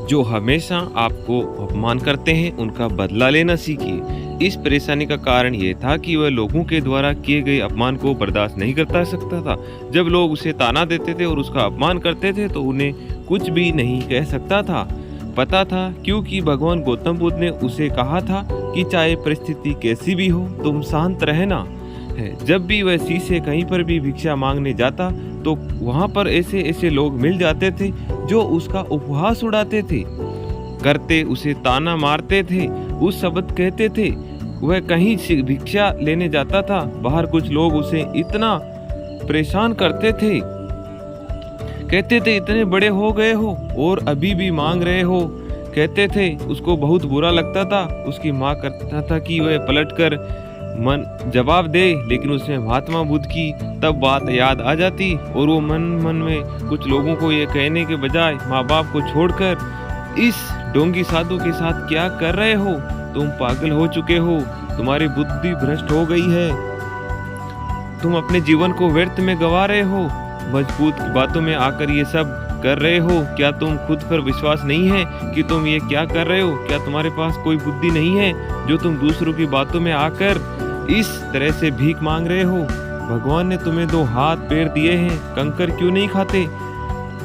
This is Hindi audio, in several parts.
जो हमेशा आपको अपमान करते हैं उनका बदला लेना सीखिए। इस परेशानी का कारण ये था कि वह लोगों के द्वारा किए गए अपमान को बर्दाश्त नहीं करता सकता था। जब लोग उसे ताना देते थे और उसका अपमान करते थे तो उन्हें कुछ भी नहीं कह सकता था। पता था क्योंकि भगवान गौतम बुद्ध ने उसे कहा था कि चाहे परिस्थिति कैसी भी हो तुम शांत रहना है। जब भी वह शीशे कहीं पर भी भिक्षा मांगने जाता तो वहाँ पर ऐसे ऐसे लोग मिल जाते थे जो उसका उपहास उड़ाते थे, करते उसे ताना मारते थे, उस शब्द कहते थे। वह कहीं भिक्षा लेने जाता था, बाहर कुछ लोग उसे इतना परेशान करते थे, कहते थे इतने बड़े हो गए हो और अभी भी मांग रहे हो, कहते थे। उसको बहुत बुरा लगता था। उसकी माँ कहता था कि वह पलटकर मन जवाब दे, लेकिन उसमें महात्मा बुद्ध की तब बात याद आ जाती और वो मन मन में कुछ लोगों को ये कहने के बजाय माँ बाप को छोड़कर इस ढोंगी साधु के साथ क्या कर रहे हो, तुम पागल हो चुके हो, तुम्हारी बुद्धि भ्रष्ट हो गई है, तुम अपने जीवन को व्यर्थ में गंवा रहे हो, मजबूत बातों में आकर ये सब कर रहे हो। क्या तुम खुद पर विश्वास नहीं है कि तुम ये क्या कर रहे हो? क्या तुम्हारे पास कोई बुद्धि नहीं है जो तुम दूसरों की बातों में आकर इस तरह से भीख मांग रहे हो? भगवान ने तुम्हें 2 हाथ पैर दिए हैं, कंकर क्यों नहीं खाते?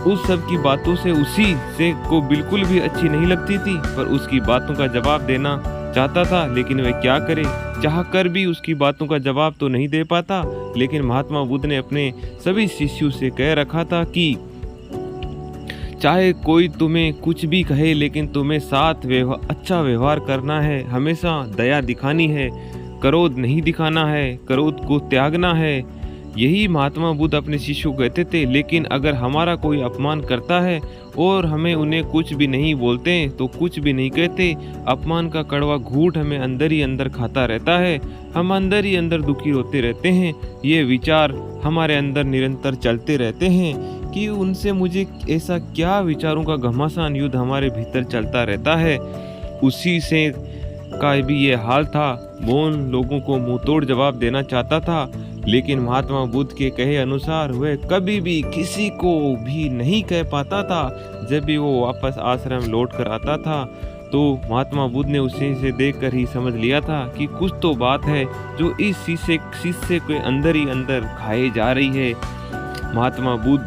उस सब की बातों से उसी से को बिल्कुल भी अच्छी नहीं लगती थी, पर उसकी बातों का जवाब देना चाहता था। लेकिन वह क्या करे, चाह कर भी उसकी बातों का जवाब तो नहीं दे पाता। लेकिन महात्मा बुद्ध ने अपने सभी शिष्यों से कह रखा था कि चाहे कोई तुम्हें कुछ भी कहे, लेकिन तुम्हें साथ अच्छा व्यवहार करना है, हमेशा दया दिखानी है, क्रोध नहीं दिखाना है, क्रोध को त्यागना है। यही महात्मा बुद्ध अपने शिष्यों को कहते थे। लेकिन अगर हमारा कोई अपमान करता है और हमें उन्हें कुछ भी नहीं बोलते तो कुछ भी नहीं कहते, अपमान का कड़वा घूंट हमें अंदर ही अंदर खाता रहता है, हम अंदर ही अंदर दुखी होते रहते हैं। ये विचार हमारे अंदर निरंतर चलते रहते हैं कि उनसे मुझे ऐसा क्या, विचारों का घमासान युद्ध हमारे भीतर चलता रहता है। उसी से का भी ये हाल था। मौन लोगों को मुंह तोड़ जवाब देना चाहता था, लेकिन महात्मा बुद्ध के कहे अनुसार वह कभी भी किसी को भी नहीं कह पाता था। जब भी वो वापस आश्रम लौट कर आता था तो महात्मा बुद्ध ने उसे से देखकर ही समझ लिया था कि कुछ तो बात है जो इस शीशे के अंदर ही अंदर खाई जा रही है। महात्मा बुद्ध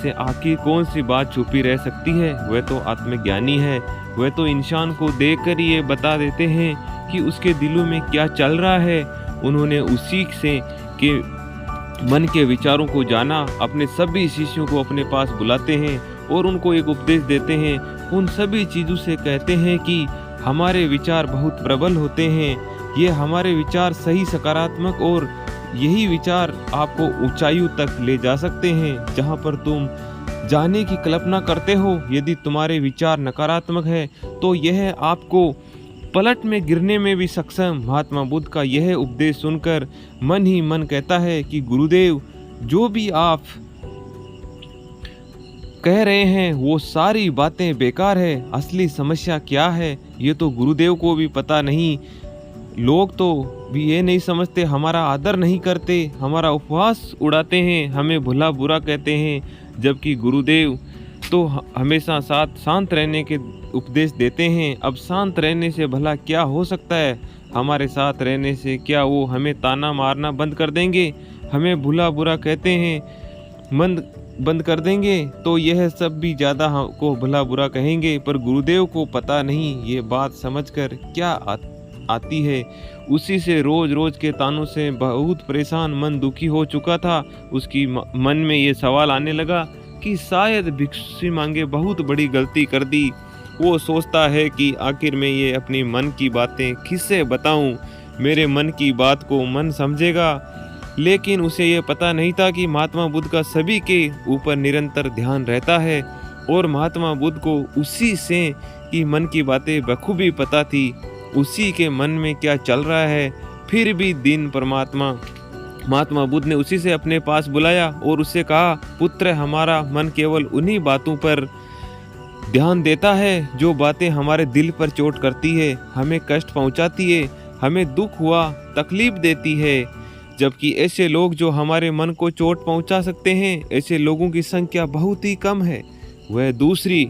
से आखिर कौन सी बात छुपी रह सकती है? वह तो आत्मज्ञानी है, वह तो इंसान को देखकर ये बता देते हैं कि उसके दिलों में क्या चल रहा है। उन्होंने उसी से के मन के विचारों को जाना। अपने सभी शिष्यों को अपने पास बुलाते हैं और उनको एक उपदेश देते हैं। उन सभी चीज़ों से कहते हैं कि हमारे विचार बहुत प्रबल होते हैं, ये हमारे विचार सही सकारात्मक, और यही विचार आपको ऊंचाइयों तक ले जा सकते हैं जहां पर तुम जाने की कल्पना करते हो। यदि तुम्हारे विचार नकारात्मक है तो यह आपको पलट में गिरने में भी सक्षम। महात्मा बुद्ध का यह उपदेश सुनकर मन ही मन कहता है कि गुरुदेव, जो भी आप कह रहे हैं वो सारी बातें बेकार है। असली समस्या क्या है ये तो गुरुदेव को भी पता नहीं। लोग तो भी ये नहीं समझते, हमारा आदर नहीं करते, हमारा उपहास उड़ाते हैं, हमें भला बुरा कहते हैं, जबकि गुरुदेव तो हमेशा शांत रहने के उपदेश देते हैं। अब शांत रहने से भला क्या हो सकता है? हमारे साथ रहने से क्या वो हमें ताना मारना बंद कर देंगे? हमें भला बुरा कहते हैं बंद कर देंगे तो यह सब भी ज़्यादा को भला बुरा कहेंगे। पर गुरुदेव को पता नहीं ये बात समझकर क्या आती है। उसी से रोज रोज के तानों से बहुत परेशान मन दुखी हो चुका था। उसकी मन में ये सवाल आने लगा कि शायद भिक्षु मांगे बहुत बड़ी गलती कर दी। वो सोचता है कि आखिर मैं ये अपनी मन की बातें किससे बताऊं, मेरे मन की बात को मन समझेगा। लेकिन उसे ये पता नहीं था कि महात्मा बुद्ध का सभी के ऊपर निरंतर ध्यान रहता है और महात्मा बुद्ध को उसी से की मन की बातें बखूबी पता थी, उसी के मन में क्या चल रहा है। फिर भी महात्मा बुद्ध ने उसी से अपने पास बुलाया और उससे कहा, पुत्र, हमारा मन केवल उन्हीं बातों पर ध्यान देता है जो बातें हमारे दिल पर चोट करती है, हमें कष्ट पहुंचाती है, हमें दुख हुआ तकलीफ देती है। जबकि ऐसे लोग जो हमारे मन को चोट पहुंचा सकते हैं, ऐसे लोगों की संख्या बहुत ही कम है। वह दूसरी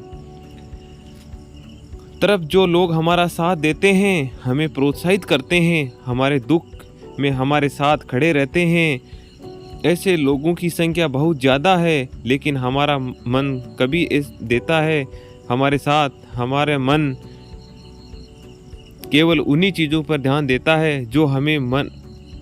तरफ जो लोग हमारा साथ देते हैं, हमें प्रोत्साहित करते हैं, हमारे दुख में हमारे साथ खड़े रहते हैं, ऐसे लोगों की संख्या बहुत ज़्यादा है। लेकिन हमारा मन कभी इस देता है हमारे साथ, हमारे मन केवल उन्हीं चीज़ों पर ध्यान देता है जो हमें मन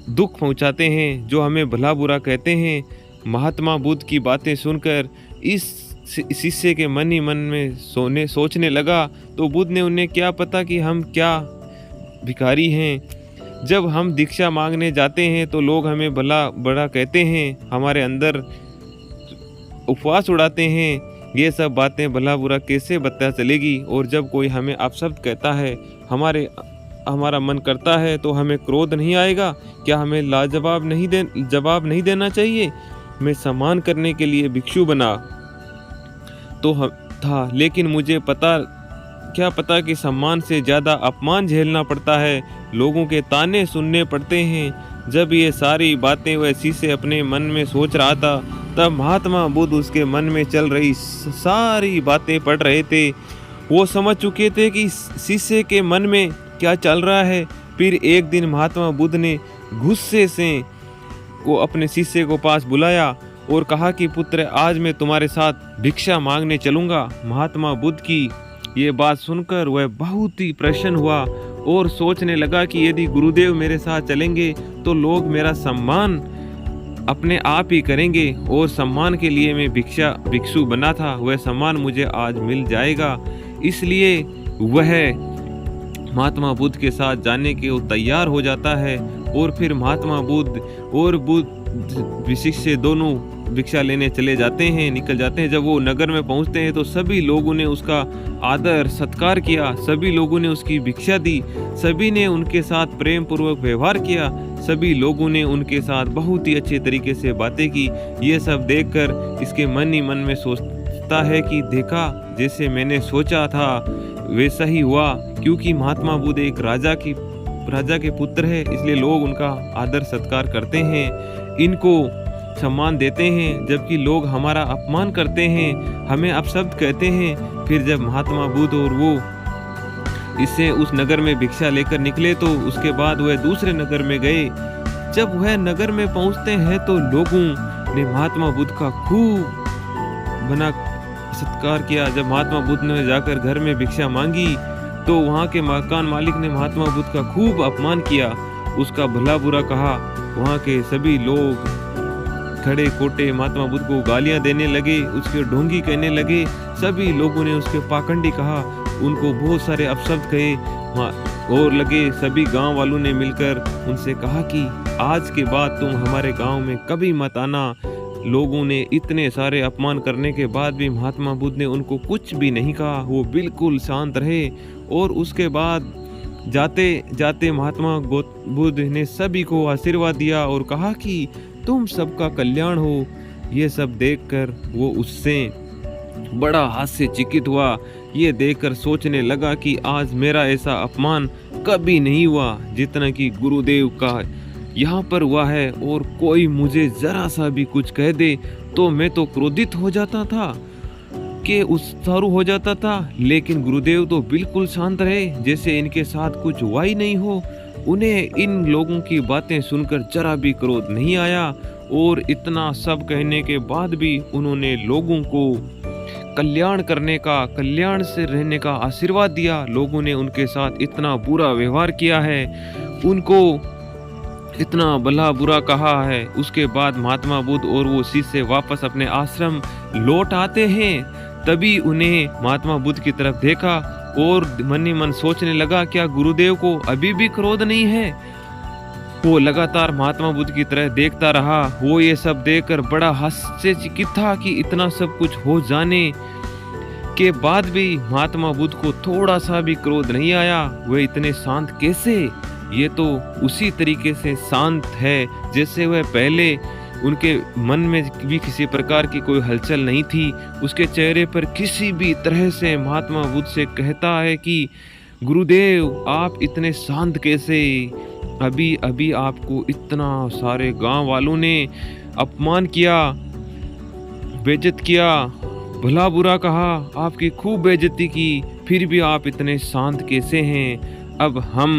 दुख पहुंचाते हैं, जो हमें भला बुरा कहते हैं। महात्मा बुद्ध की बातें सुनकर इस शिष्य के मन ही मन में सोचने लगा, तो बुद्ध ने उन्हें क्या पता कि हम क्या भिखारी हैं। जब हम दीक्षा मांगने जाते हैं तो लोग हमें भला बड़ा कहते हैं, हमारे अंदर उपवास उड़ाते हैं। ये सब बातें भला बुरा कैसे पता चलेगी? और जब कोई हमें अपशब्द कहता है, हमारा मन करता है, तो हमें क्रोध नहीं आएगा? क्या हमें जवाब नहीं देना चाहिए? मैं सम्मान करने के लिए भिक्षु बना तो था, लेकिन मुझे क्या पता कि सम्मान से ज़्यादा अपमान झेलना पड़ता है, लोगों के ताने सुनने पड़ते हैं। जब ये सारी बातें वह शिष्य अपने मन में सोच रहा था, तब महात्मा बुद्ध उसके मन में चल रही सारी बातें पढ़ रहे थे। वो समझ चुके थे कि शिष्य के मन में क्या चल रहा है। फिर एक दिन महात्मा बुद्ध ने गुस्से से को अपने शिष्य को पास बुलाया और कहा कि पुत्र, आज मैं तुम्हारे साथ भिक्षा मांगने चलूंगा। महात्मा बुद्ध की ये बात सुनकर वह बहुत ही प्रसन्न हुआ और सोचने लगा कि यदि गुरुदेव मेरे साथ चलेंगे तो लोग मेरा सम्मान अपने आप ही करेंगे, और सम्मान के लिए मैं भिक्षु बना था, वह सम्मान मुझे आज मिल जाएगा। इसलिए वह महात्मा बुद्ध के साथ जाने के वो तैयार हो जाता है। और फिर महात्मा बुद्ध और बुद्ध शिष्य दोनों भिक्षा लेने निकल जाते हैं। जब वो नगर में पहुंचते हैं तो सभी लोगों ने उसका आदर सत्कार किया, सभी लोगों ने उसकी भिक्षा दी, सभी ने उनके साथ प्रेम पूर्वक व्यवहार किया, सभी लोगों ने उनके साथ बहुत ही अच्छे तरीके से बातें की। ये सब देखकर इसके मन ही मन में सोचता है कि देखा, जैसे मैंने सोचा था वैसा ही हुआ। क्योंकि महात्मा बुद्ध एक राजा के पुत्र है, इसलिए लोग उनका आदर सत्कार करते हैं, इनको सम्मान देते हैं। जबकि लोग हमारा अपमान करते हैं, हमें अपशब्द कहते हैं। फिर जब महात्मा बुद्ध और वो इससे उस नगर में भिक्षा लेकर निकले तो उसके बाद वह दूसरे नगर में गए। जब वह नगर में पहुंचते हैं तो लोगों ने महात्मा बुद्ध का खूब बना सत्कार किया। जब महात्मा बुद्ध ने जाकर घर में भिक्षा मांगी तो वहाँ के मकान मालिक ने महात्मा बुद्ध का खूब अपमान किया, उसका भला बुरा कहा। वहाँ के सभी लोग खड़े खोटे महात्मा बुद्ध को गालियां देने लगे, उसके ढोंगी कहने लगे, सभी लोगों ने उसके पाखंडी कहा, उनको बहुत सारे अपशब्द कहे और लगे। सभी गांव वालों ने मिलकर उनसे कहा कि आज के बाद तुम हमारे गांव में कभी मत आना। लोगों ने इतने सारे अपमान करने के बाद भी महात्मा बुद्ध ने उनको कुछ भी नहीं कहा, वो बिल्कुल शांत रहे। और उसके बाद जाते जाते महात्मा बुद्ध ने सभी को आशीर्वाद दिया और कहा कि तुम सबका कल्याण हो। ये सब देखकर वो उससे बड़ा हास्यचकित हुआ। ये देखकर सोचने लगा कि आज मेरा ऐसा अपमान कभी नहीं हुआ जितना कि गुरुदेव का यहाँ पर हुआ है। और कोई मुझे जरा सा भी कुछ कह दे तो मैं तो क्रोधित हो जाता था कि उत्सारू हो जाता था, लेकिन गुरुदेव तो बिल्कुल शांत रहे, जैसे इनके साथ कुछ हुआ ही नहीं हो। उन्हें इन लोगों की बातें सुनकर जरा भी क्रोध नहीं आया और इतना सब कहने के बाद भी उन्होंने लोगों को कल्याण से रहने का आशीर्वाद दिया। लोगों ने उनके साथ इतना बुरा व्यवहार किया है, उनको इतना भला बुरा कहा है। उसके बाद महात्मा बुद्ध और वो शिष्य वापस अपने आश्रम लौट आते हैं। तभी उन्हें महात्मा बुद्ध की तरफ देखा और मन ही मन सोचने लगा, क्या गुरुदेव को अभी भी क्रोध नहीं है? वो लगातार महात्मा बुद्ध की तरह देखता रहा। वो ये सब देखकर बड़ा आश्चर्यचकित था कि इतना सब कुछ हो जाने के बाद भी महात्मा बुद्ध को थोड़ा सा भी क्रोध नहीं आया। वे इतने शांत कैसे? ये तो उसी तरीके से शांत है जैसे वह पहले। उनके मन में भी किसी प्रकार की कोई हलचल नहीं थी। उसके चेहरे पर किसी भी तरह से महात्मा बुद्ध से कहता है कि गुरुदेव आप इतने शांत कैसे? अभी अभी आपको इतना सारे गांव वालों ने अपमान किया, बेइज्जत किया, भला बुरा कहा, आपकी खूब बेइज्जती की, फिर भी आप इतने शांत कैसे हैं? अब हम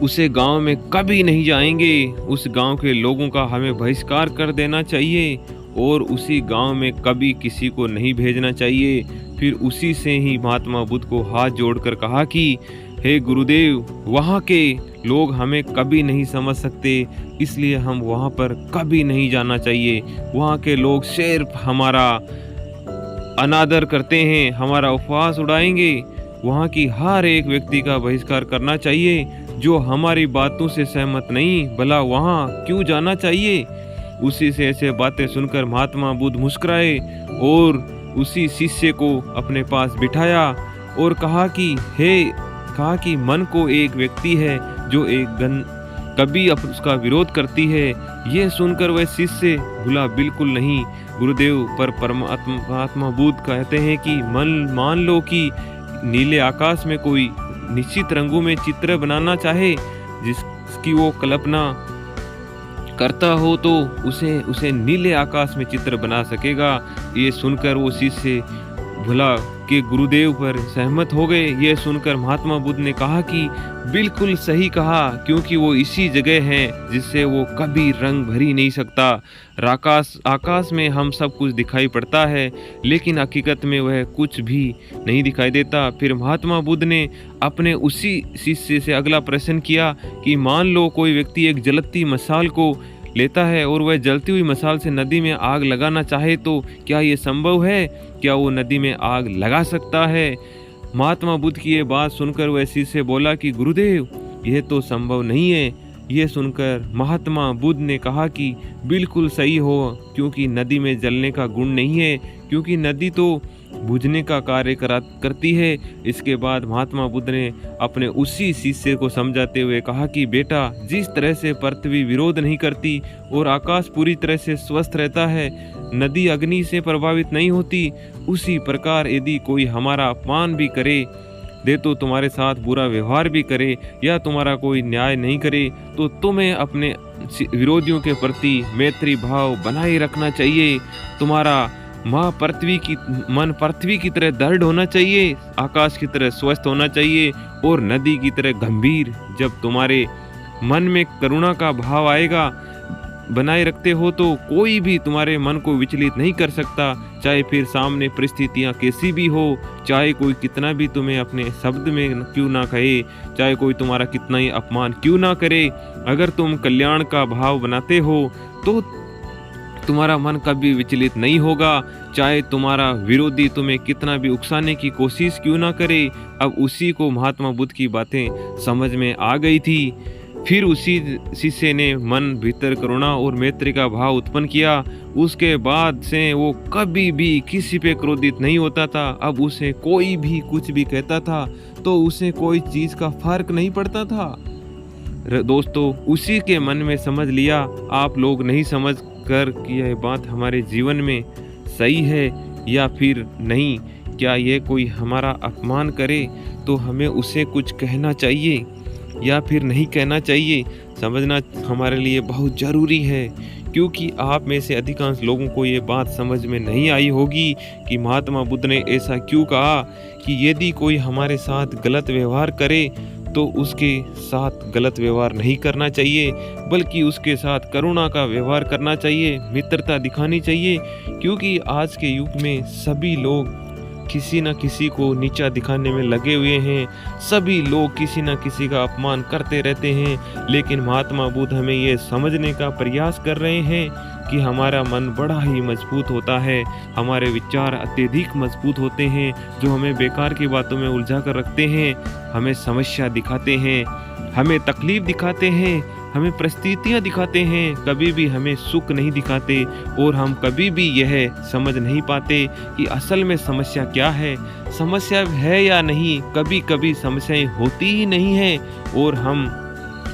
उसे गांव में कभी नहीं जाएंगे। उस गांव के लोगों का हमें बहिष्कार कर देना चाहिए और उसी गांव में कभी किसी को नहीं भेजना चाहिए। फिर उसी से ही महात्मा बुद्ध को हाथ जोड़कर कहा कि हे गुरुदेव, वहाँ के लोग हमें कभी नहीं समझ सकते, इसलिए हम वहाँ पर कभी नहीं जाना चाहिए। वहाँ के लोग सिर्फ हमारा अनादर करते हैं, हमारा उपवास उड़ाएंगे। वहाँ की हर एक व्यक्ति का बहिष्कार करना चाहिए जो हमारी बातों से सहमत नहीं, भला वहाँ क्यों जाना चाहिए। उसी से ऐसे बातें सुनकर महात्मा बुद्ध मुस्कुराए और उसी शिष्य को अपने पास बिठाया और कहा कि मन को एक व्यक्ति है जो कभी उसका विरोध करती है। यह सुनकर वह शिष्य बोला, बिल्कुल नहीं गुरुदेव, पर परमात्मा बुद्ध कहते हैं कि मान लो कि नीले आकाश में कोई निश्चित रंगों में चित्र बनाना चाहे जिसकी वो कल्पना करता हो तो उसे नीले आकाश में चित्र बना सकेगा। ये सुनकर वो शिष्य भला के गुरुदेव पर सहमत हो गए। ये सुनकर महात्मा बुद्ध ने कहा कि बिल्कुल सही कहा, क्योंकि वो इसी जगह है जिससे वो कभी रंग भर ही नहीं सकता। आकाश में हम सब कुछ दिखाई पड़ता है, लेकिन हकीकत में वह कुछ भी नहीं दिखाई देता। फिर महात्मा बुद्ध ने अपने उसी शिष्य से अगला प्रश्न किया कि मान लो कोई व्यक्ति एक जलती मशाल को लेता है और वह जलती हुई मशाल से नदी में आग लगाना चाहे तो क्या ये संभव है? क्या वो नदी में आग लगा सकता है? महात्मा बुद्ध की ये बात सुनकर वह शिष्य बोला कि गुरुदेव, यह तो संभव नहीं है। यह सुनकर महात्मा बुद्ध ने कहा कि बिल्कुल सही हो, क्योंकि नदी में जलने का गुण नहीं है, क्योंकि नदी तो बुझने का कार्य करती है। इसके बाद महात्मा बुद्ध ने अपने उसी शिष्य को समझाते हुए कहा कि बेटा, जिस तरह से पृथ्वी विरोध नहीं करती और आकाश पूरी तरह से स्वस्थ रहता है, नदी अग्नि से प्रभावित नहीं होती, उसी प्रकार यदि कोई हमारा अपमान भी करे दे तो तुम्हारे साथ बुरा व्यवहार भी करे या तुम्हारा कोई न्याय नहीं करे तो तुम्हें अपने विरोधियों के प्रति मैत्री भाव बनाए रखना चाहिए। तुम्हारा मन पृथ्वी की तरह दृढ़ होना चाहिए, आकाश की तरह स्वस्थ होना चाहिए और नदी की तरह गंभीर। जब तुम्हारे मन में करुणा का भाव आएगा, बनाए रखते हो, तो कोई भी तुम्हारे मन को विचलित नहीं कर सकता, चाहे फिर सामने परिस्थितियां कैसी भी हो, चाहे कोई कितना भी तुम्हें अपने शब्द में क्यों ना कहे, चाहे कोई तुम्हारा कितना ही अपमान क्यों ना करे। अगर तुम कल्याण का भाव बनाते हो तो तुम्हारा मन कभी विचलित नहीं होगा, चाहे तुम्हारा विरोधी तुम्हें कितना भी उकसाने की कोशिश क्यों ना करे। अब उसी को महात्मा बुद्ध की बातें समझ में आ गई थी। फिर उसी शिष्य ने मन भीतर करुणा और मैत्री का भाव उत्पन्न किया। उसके बाद से वो कभी भी किसी पे क्रोधित नहीं होता था। अब उसे कोई भी कुछ भी कहता था तो उसे कोई चीज़ का फर्क नहीं पड़ता था। दोस्तों, उसी के मन में समझ लिया। आप लोग नहीं समझ कर कि यह बात हमारे जीवन में सही है या फिर नहीं। क्या ये कोई हमारा अपमान करे तो हमें उसे कुछ कहना चाहिए या फिर नहीं कहना चाहिए, समझना हमारे लिए बहुत ज़रूरी है। क्योंकि आप में से अधिकांश लोगों को ये बात समझ में नहीं आई होगी कि महात्मा बुद्ध ने ऐसा क्यों कहा कि यदि कोई हमारे साथ गलत व्यवहार करे तो उसके साथ गलत व्यवहार नहीं करना चाहिए, बल्कि उसके साथ करुणा का व्यवहार करना चाहिए, मित्रता दिखानी चाहिए। क्योंकि आज के युग में सभी लोग किसी न किसी को नीचा दिखाने में लगे हुए हैं, सभी लोग किसी न किसी का अपमान करते रहते हैं। लेकिन महात्मा बुद्ध हमें ये समझने का प्रयास कर रहे हैं कि हमारा मन बड़ा ही मजबूत होता है, हमारे विचार अत्यधिक मजबूत होते हैं, जो हमें बेकार की बातों में उलझा कर रखते हैं, हमें समस्या दिखाते हैं, हमें तकलीफ दिखाते हैं, हमें परिस्थितियाँ दिखाते हैं, कभी भी हमें सुख नहीं दिखाते। और हम कभी भी यह समझ नहीं पाते कि असल में समस्या क्या है, समस्या है या नहीं। कभी कभी समस्याएं होती ही नहीं है और हम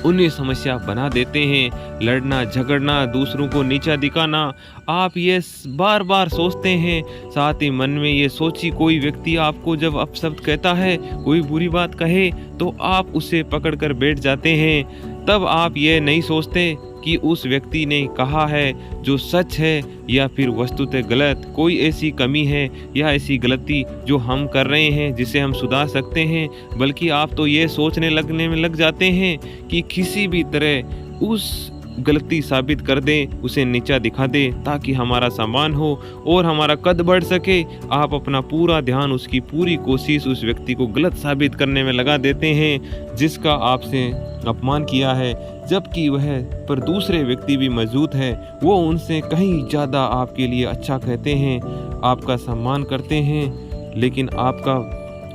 उन्हें समस्या बना देते हैं। लड़ना, झगड़ना, दूसरों को नीचा दिखाना, आप ये बार बार सोचते हैं। साथ ही मन में ये सोची, कोई व्यक्ति आपको जब अपशब्द कहता है, कोई बुरी बात कहे, तो आप उसे पकड़ कर बैठ जाते हैं। तब आप ये नहीं सोचते कि उस व्यक्ति ने कहा है जो सच है या फिर वस्तुतः गलत, कोई ऐसी कमी है या ऐसी गलती जो हम कर रहे हैं जिसे हम सुधार सकते हैं, बल्कि आप तो ये सोचने लगने में लग जाते हैं कि किसी भी तरह उस गलती साबित कर दें, उसे नीचा दिखा दें ताकि हमारा सम्मान हो और हमारा कद बढ़ सके। आप अपना पूरा ध्यान, उसकी पूरी कोशिश उस व्यक्ति को गलत साबित करने में लगा देते हैं जिसका आपसे अपमान किया है, जबकि वह पर दूसरे व्यक्ति भी मौजूद है, वो उनसे कहीं ज़्यादा आपके लिए अच्छा कहते हैं, आपका सम्मान करते हैं, लेकिन आपका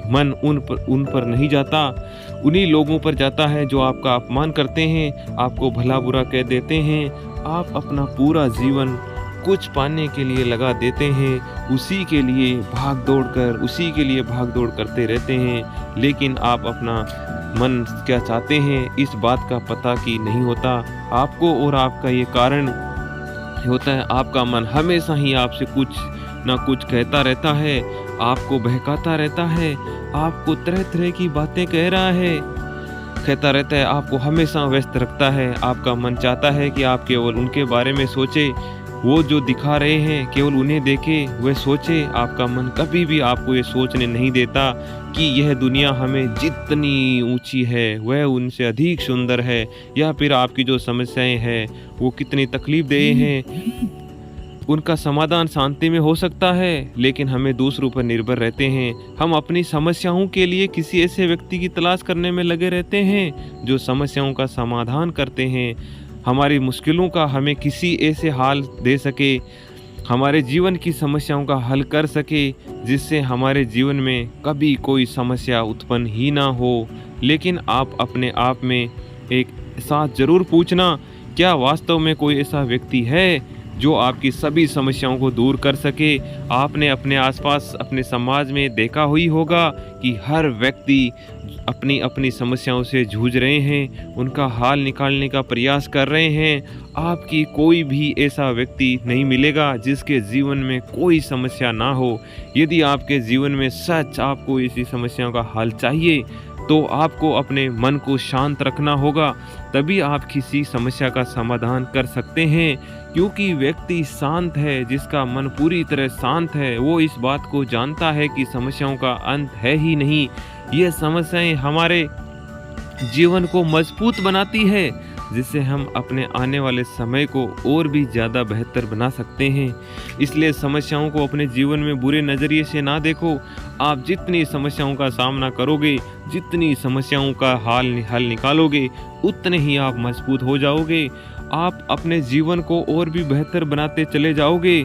मन उन पर नहीं जाता, उन्हीं लोगों पर जाता है जो आपका अपमान करते हैं, आपको भला बुरा कह देते हैं। आप अपना पूरा जीवन कुछ पाने के लिए लगा देते हैं, उसी के लिए भाग दौड़ करते रहते हैं, लेकिन आप अपना मन क्या चाहते हैं इस बात का पता कि नहीं होता आपको। और आपका ये कारण होता है, आपका मन हमेशा ही आपसे कुछ ना कुछ कहता रहता है, आपको बहकाता रहता है, आपको तरह तरह की बातें कहता रहता है, आपको हमेशा व्यस्त रखता है। आपका मन चाहता है कि आप केवल उनके बारे में सोचे, वो जो दिखा रहे हैं केवल उन्हें देखे, वह सोचे। आपका मन कभी भी आपको ये सोचने नहीं देता कि यह दुनिया हमें जितनी ऊंची है वह उनसे अधिक सुंदर है, या फिर आपकी जो समस्याएं हैं वो कितनी तकलीफदेह हैं, उनका समाधान शांति में हो सकता है, लेकिन हमें दूसरों पर निर्भर रहते हैं। हम अपनी समस्याओं के लिए किसी ऐसे व्यक्ति की तलाश करने में लगे रहते हैं जो समस्याओं का समाधान करते हैं, हमारी मुश्किलों का हमें किसी ऐसे हाल दे सके, हमारे जीवन की समस्याओं का हल कर सके जिससे हमारे जीवन में कभी कोई समस्या उत्पन्न ही ना हो। लेकिन आप अपने आप में एक साथ जरूर पूछना, क्या वास्तव में कोई ऐसा व्यक्ति है जो आपकी सभी समस्याओं को दूर कर सके। आपने अपने आसपास, अपने समाज में देखा ही होगा कि हर व्यक्ति अपनी अपनी समस्याओं से जूझ रहे हैं, उनका हाल निकालने का प्रयास कर रहे हैं। आपकी कोई भी ऐसा व्यक्ति नहीं मिलेगा जिसके जीवन में कोई समस्या ना हो। यदि आपके जीवन में सच आपको इसी समस्याओं का हल चाहिए तो आपको अपने मन को शांत रखना होगा, तभी आप किसी समस्या का समाधान कर सकते हैं। क्योंकि व्यक्ति शांत है, जिसका मन पूरी तरह शांत है, वो इस बात को जानता है कि समस्याओं का अंत है ही नहीं। ये समस्याएं हमारे जीवन को मजबूत बनाती है, जिससे हम अपने आने वाले समय को और भी ज़्यादा बेहतर बना सकते हैं। इसलिए समस्याओं को अपने जीवन में बुरे नज़रिए से ना देखो। आप जितनी समस्याओं का सामना करोगे, जितनी समस्याओं का हल निकालोगे, उतने ही आप मजबूत हो जाओगे। आप अपने जीवन को और भी बेहतर बनाते चले जाओगे।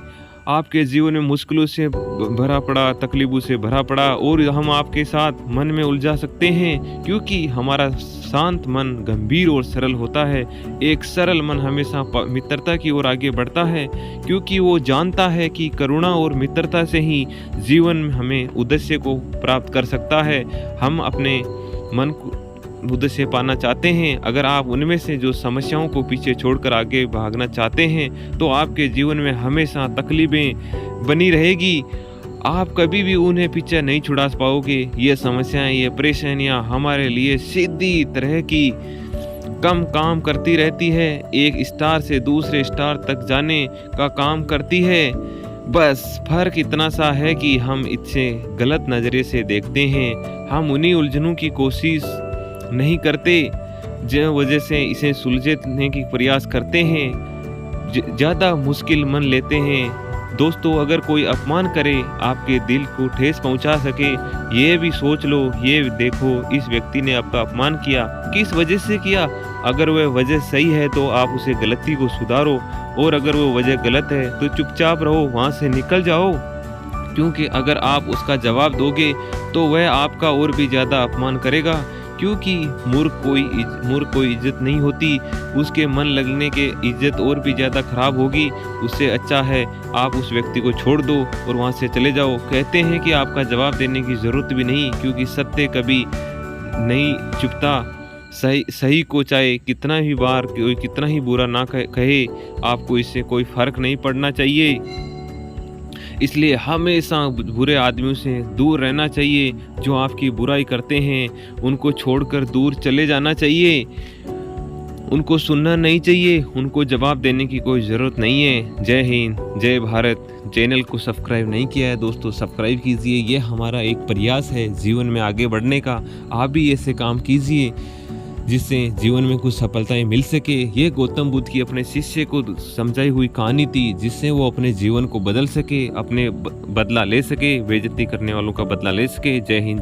आपके जीवन में मुश्किलों से भरा पड़ा, तकलीफों से भरा पड़ा, और हम आपके साथ मन में उलझा सकते हैं, क्योंकि हमारा शांत मन गंभीर और सरल होता है। एक सरल मन हमेशा मित्रता की ओर आगे बढ़ता है, क्योंकि वो जानता है कि करुणा और मित्रता से ही जीवन हमें उद्देश्य को प्राप्त कर सकता है। हम अपने मन को उद्देश्य पाना चाहते हैं, अगर आप उनमें से जो समस्याओं को पीछे छोड़कर आगे भागना चाहते हैं, तो आपके जीवन में हमेशा तकलीफें बनी रहेगी। आप कभी भी उन्हें पीछे नहीं छुड़ा पाओगे। ये समस्याएं, ये परेशानियां हमारे लिए सीधी तरह की कम काम करती रहती है, एक स्टार से दूसरे स्टार तक जाने का काम करती है। बस फर्क इतना सा है कि हम इसे गलत नज़रिए से देखते हैं। हम उन्हीं उलझनों की कोशिश नहीं करते जो वजह से इसे सुलझने की प्रयास करते हैं, ज़्यादा मुश्किल मन लेते हैं। दोस्तों, अगर कोई अपमान करे, आपके दिल को ठेस पहुंचा सके, ये भी सोच लो, ये देखो इस व्यक्ति ने आपका अपमान किया, किस वजह से किया। अगर वह वजह सही है तो आप उसे गलती को सुधारो, और अगर वो वजह गलत है तो चुपचाप रहो, वहाँ से निकल जाओ। क्योंकि अगर आप उसका जवाब दोगे तो वह आपका और भी ज़्यादा अपमान करेगा। क्योंकि मूर्ख कोई इज्जत नहीं होती, उसके मन लगने के इज्जत और भी ज़्यादा खराब होगी। उससे अच्छा है आप उस व्यक्ति को छोड़ दो और वहाँ से चले जाओ। कहते हैं कि आपका जवाब देने की ज़रूरत भी नहीं, क्योंकि सत्य कभी नहीं चुपता। सही को चाहे कितना भी बार कोई कितना ही बुरा ना कहे, आपको इससे कोई फ़र्क नहीं पड़ना चाहिए। इसलिए हमेशा बुरे आदमियों से दूर रहना चाहिए। जो आपकी बुराई करते हैं उनको छोड़कर दूर चले जाना चाहिए। उनको सुनना नहीं चाहिए, उनको जवाब देने की कोई ज़रूरत नहीं है। जय हिंद, जय भारत। चैनल को सब्सक्राइब नहीं किया है दोस्तों, सब्सक्राइब कीजिए। ये हमारा एक प्रयास है जीवन में आगे बढ़ने का। आप भी ऐसे काम कीजिए जिससे जीवन में कुछ सफलताएं मिल सके। ये गौतम बुद्ध की अपने शिष्य को समझाई हुई कहानी थी, जिससे वो अपने जीवन को बदल सके, अपने बदला ले सके, बेइज्जती करने वालों का बदला ले सके। जय हिंद।